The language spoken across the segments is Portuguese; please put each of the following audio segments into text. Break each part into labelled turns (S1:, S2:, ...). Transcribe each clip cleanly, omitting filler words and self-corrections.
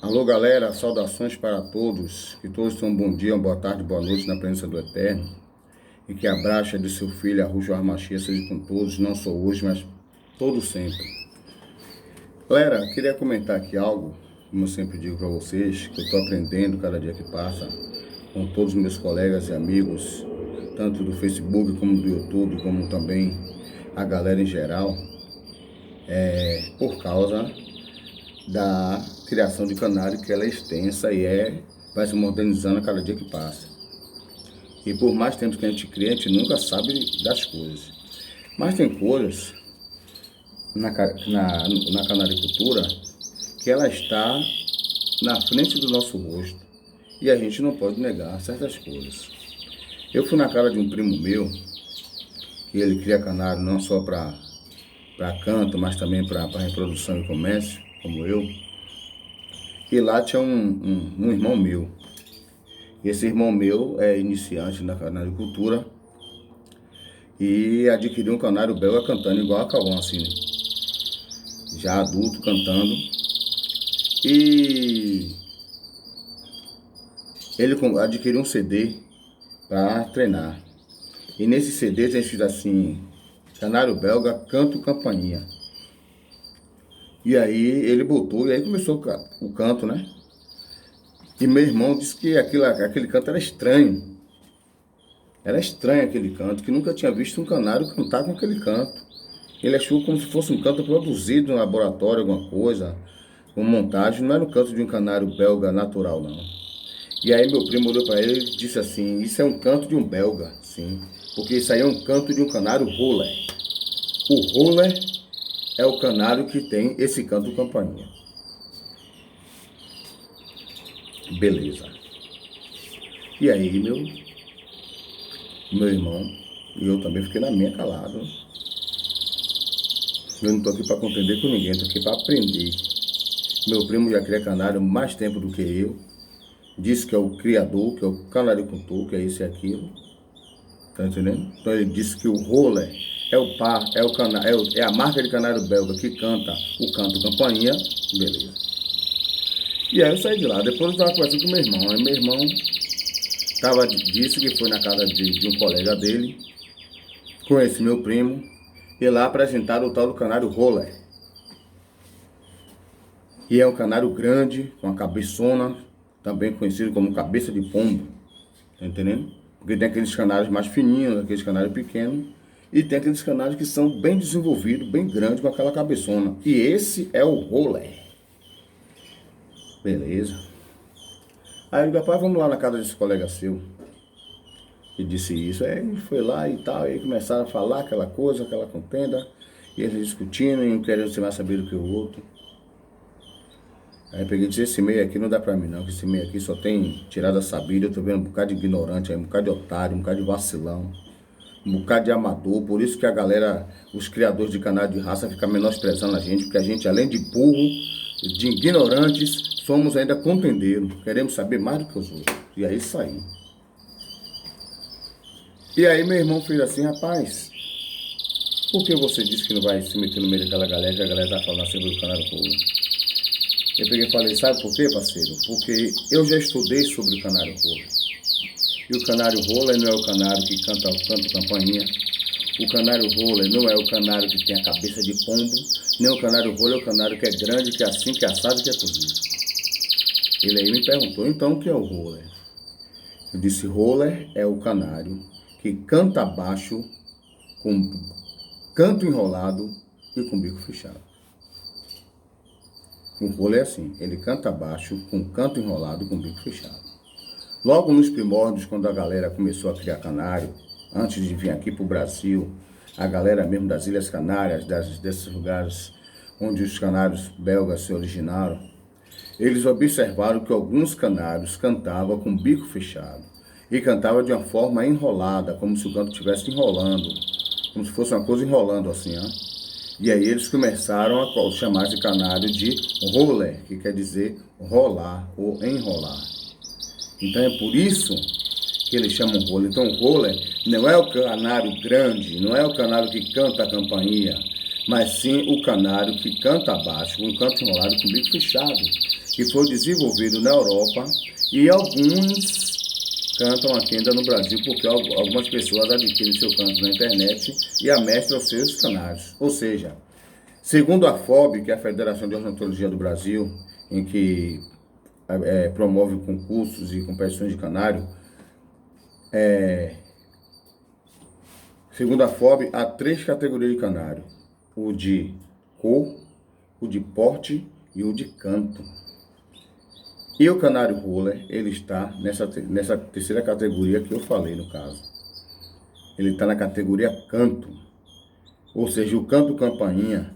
S1: Alô galera, saudações para todos, que todos tenham um bom dia, uma boa tarde, boa noite na presença do Eterno, e que a graça de seu filho, Yahushua HaMashiach, seja com todos, não só hoje, mas todo sempre. Galera, queria comentar aqui algo, como eu sempre digo para vocês, que eu estou aprendendo cada dia que passa, com todos os meus colegas e amigos, tanto do Facebook como do YouTube, como também a galera em geral, por causa da criação de canário, que ela é extensa e vai se modernizando a cada dia que passa. E por mais tempo que a gente cria, a gente nunca sabe das coisas. Mas tem coisas na canaricultura que ela está na frente do nosso rosto e a gente não pode negar certas coisas. Eu fui na casa de um primo meu, que ele cria canário não só para canto, mas também para reprodução e comércio, como eu. E lá tinha um irmão meu. Esse irmão meu é iniciante na canaricultura e adquiriu um canário belga cantando igual a Cauã, assim, né? Já adulto cantando. E ele adquiriu um CD para treinar. E nesse CD tem escrito assim: canário belga, canto campainha. E aí ele botou, e aí começou o canto, né? E meu irmão disse que aquele canto era estranho. Era estranho aquele canto, que nunca tinha visto um canário cantar com aquele canto. Ele achou como se fosse um canto produzido no laboratório, alguma coisa, com montagem. Não era um canto de um canário belga natural, não. E aí meu primo olhou para ele e disse assim: isso é um canto de um belga, sim. Porque isso aí é um canto de um canário roller. O roller é o canário que tem esse canto campainha. Beleza. E aí meu irmão e eu também fiquei na minha calado. Eu não estou aqui para contender com ninguém, estou aqui para aprender. Meu primo já cria canário mais tempo do que eu. Disse que é o criador, que é o canaricultor, que é isso e aquilo. Tá entendendo? Então ele disse que o roller é o par, é a marca de canário belga que canta o canto campainha. Beleza. E aí eu saí de lá. Depois eu estava conversando com meu irmão. Aí meu irmão disse que foi na casa de um colega dele. Conheci meu primo. E lá apresentaram o tal do canário roller. E é um canário grande, com a cabeçona, também conhecido como cabeça de pombo. Tá entendendo? Porque tem aqueles canários mais fininhos, aqueles canários pequenos. E tem aqueles canários que são bem desenvolvidos, bem grandes, com aquela cabeçona. E esse é o roller. Beleza. Aí eu digo: rapaz, vamos lá na casa desse colega seu. E disse isso. Aí ele foi lá e tal. Aí começaram a falar aquela coisa, aquela contenda. E eles discutindo, e um querendo ser mais saber do que o outro. Aí eu peguei e disse: esse meio aqui não dá pra mim não, que esse meio aqui só tem tirada sabida. Eu tô vendo um bocado de ignorante aí, um bocado de otário, um bocado de vacilão, um bocado de amador. Por isso que a galera, os criadores de canal de raça, ficam menosprezando a gente, porque a gente, além de burro, de ignorantes, somos ainda contendeiros. Queremos saber mais do que os outros. E é isso aí. E aí meu irmão fez assim: rapaz, por que você disse que não vai se meter no meio daquela galera, que a galera tá falando assim do canal do povo? Eu peguei e falei: sabe por quê, parceiro? Porque eu já estudei sobre o canário roller. E o canário roller não é o canário que canta o canto campainha. O canário roller não é o canário que tem a cabeça de pombo. Nem o canário roller é o canário que é grande, que é assim, que é assado, que é cozido. Ele aí me perguntou: então o que é o roller? Eu disse: roller é o canário que canta baixo, com canto enrolado e com bico fechado. O roller é assim: ele canta baixo, com canto enrolado e com bico fechado. Logo nos primórdios, quando a galera começou a criar canário, antes de vir aqui para o Brasil, a galera mesmo das Ilhas Canárias, desses lugares onde os canários belgas se originaram, eles observaram que alguns canários cantavam com bico fechado e cantavam de uma forma enrolada, como se o canto estivesse enrolando, como se fosse uma coisa enrolando assim, ó. E aí eles começaram a chamar esse canário de roller, que quer dizer rolar ou enrolar. Então é por isso que eles chamam roller. Então o roller não é o canário grande, não é o canário que canta a campainha, mas sim o canário que canta baixo, um canto enrolado com bico fechado, que foi desenvolvido na Europa e alguns cantam aqui ainda no Brasil, porque algumas pessoas adquirem seu canto na internet e amestram seus canários. Ou seja, segundo a FOB, que é a Federação de Ornitologia do Brasil, em que promove concursos e competições de canário, segundo a FOB, há 3 categorias de canário: o de cor, o de porte e o de canto. E o canário roller, ele está nessa terceira categoria que eu falei no caso. Ele está na categoria canto. Ou seja, o canto campainha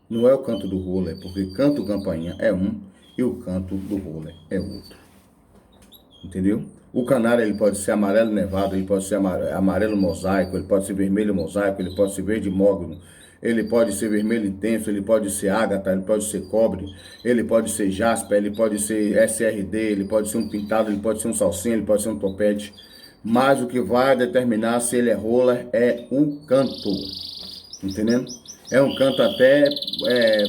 S1: não é o canto do roller, porque canto campainha é um e o canto do roller é outro. Entendeu? O canário ele pode ser amarelo nevado, ele pode ser amarelo mosaico, ele pode ser vermelho mosaico, ele pode ser verde mogno, ele pode ser vermelho intenso, ele pode ser ágata, ele pode ser cobre, ele pode ser jasper, ele pode ser SRD, ele pode ser um pintado, ele pode ser um salsinha, ele pode ser um topete. Mas o que vai determinar se ele é roller é o canto. Entendendo? É um canto até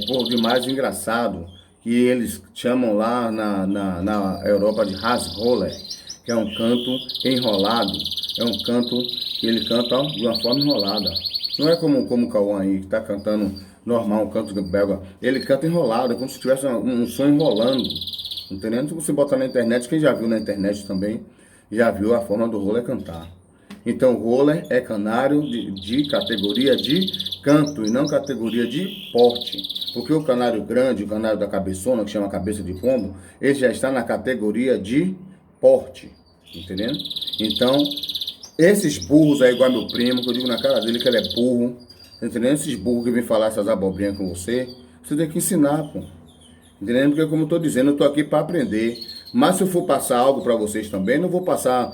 S1: por demais engraçado, que eles chamam lá na Europa de Hasroller, que é um canto enrolado, é um canto que ele canta de uma forma enrolada. Não é como o Cauã aí, que está cantando normal, um canto belga. Ele canta enrolado, é como se tivesse um som enrolando. Entendendo? Se você botar na internet, quem já viu na internet também, já viu a forma do roller cantar. Então, o roller é canário de categoria de canto e não categoria de porte. Porque o canário grande, o canário da cabeçona, que chama cabeça de pombo, ele já está na categoria de porte. Entendendo? Então, esses burros aí, igual meu primo, que eu digo na cara dele que ele é burro, entendendo? Esses burros que vêm falar essas abobrinhas com você tem que ensinar, pô. Entendendo? Porque, como eu estou dizendo, eu estou aqui para aprender. Mas se eu for passar algo para vocês também, não vou passar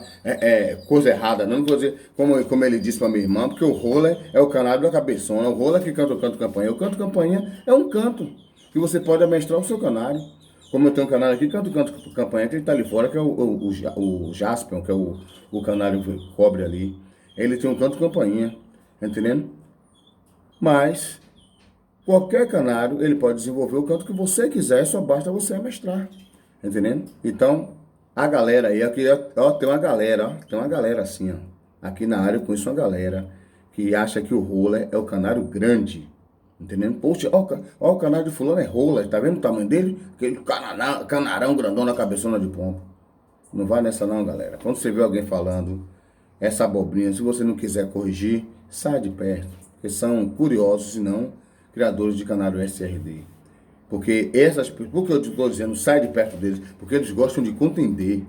S1: coisa errada, não vou dizer, como ele disse para minha irmã, porque o roller é o canário da cabeçona, o roller que canta o canto campainha. O canto campainha é um canto que você pode amestrar o seu canário. Como eu tenho um canário aqui, canto campainha, que ele está ali fora, que é o Jaspion, que é o canário que cobre ali. Ele tem um canto campainha, entendendo? Mas qualquer canário, ele pode desenvolver o canto que você quiser, só basta você amestrar. Entendendo? Então, a galera aí, aqui, ó, tem uma galera assim, ó. Aqui na área eu conheço uma galera que acha que o roller é o canário grande. Entendendo? Poxa, ó, o canário de fulano é roller, tá vendo o tamanho dele? Aquele canarão grandão na cabeçona de pombo. Não vai nessa não, galera. Quando você vê alguém falando essa abobrinha, se você não quiser corrigir, sai de perto. Porque são curiosos e não criadores de canário SRD. Porque por que eu estou dizendo, sai de perto deles? Porque eles gostam de contender.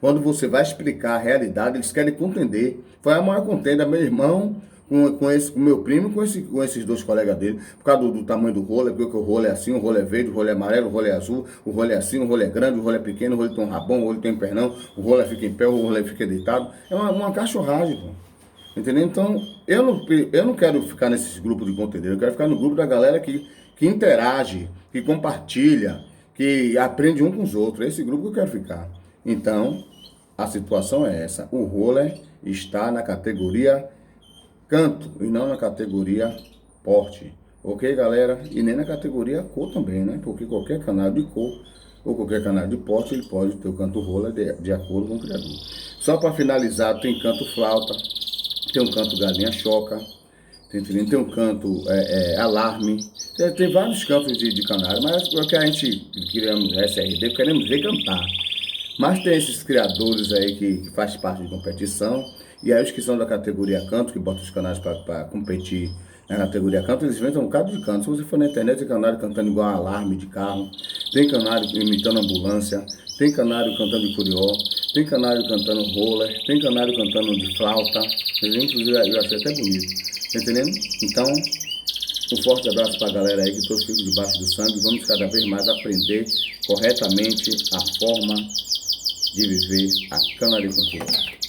S1: Quando você vai explicar a realidade, eles querem contender. Foi a maior contenda, meu irmão, com meu primo, com esses 2 colegas dele, por causa do tamanho do roller, porque o roller é assim, o roller é verde, o roller é amarelo, o roller é azul, o roller é assim, o roller é grande, o roller é pequeno, o roller tem um rabão, o roller tem um pernão, o roller fica em pé, o roller fica deitado. É uma cachorragem, pô. Entendeu? Então, eu não quero ficar nesses grupos de conteúdo, eu quero ficar no grupo da galera que interage, que compartilha, que aprende um com os outros. É esse grupo que eu quero ficar. Então, a situação é essa. O roller está na categoria canto e não na categoria porte. Ok, galera? E nem na categoria cor também, né? Porque qualquer canal de cor ou qualquer canal de porte, ele pode ter o canto roller de acordo com o criador. Só para finalizar, tem canto flauta, tem um canto galinha choca, tem um canto alarme, tem vários cantos de canário, mas é o que a gente queremos SRD, queremos ver cantar. Mas tem esses criadores aí que faz parte de competição, e aí os que são da categoria canto, que botam os canários para competir na categoria canto, eles inventam um bocado de canto. Se você for na internet, tem canário cantando igual a alarme de carro, tem canário imitando ambulância, tem canário cantando de curió, tem canário cantando roller, tem canário cantando de flauta, inclusive eu achei até bonito, tá entendendo? Então, um forte abraço para a galera aí, que todos ficam debaixo do sangue. Vamos cada vez mais aprender corretamente a forma de viver a canaricultura.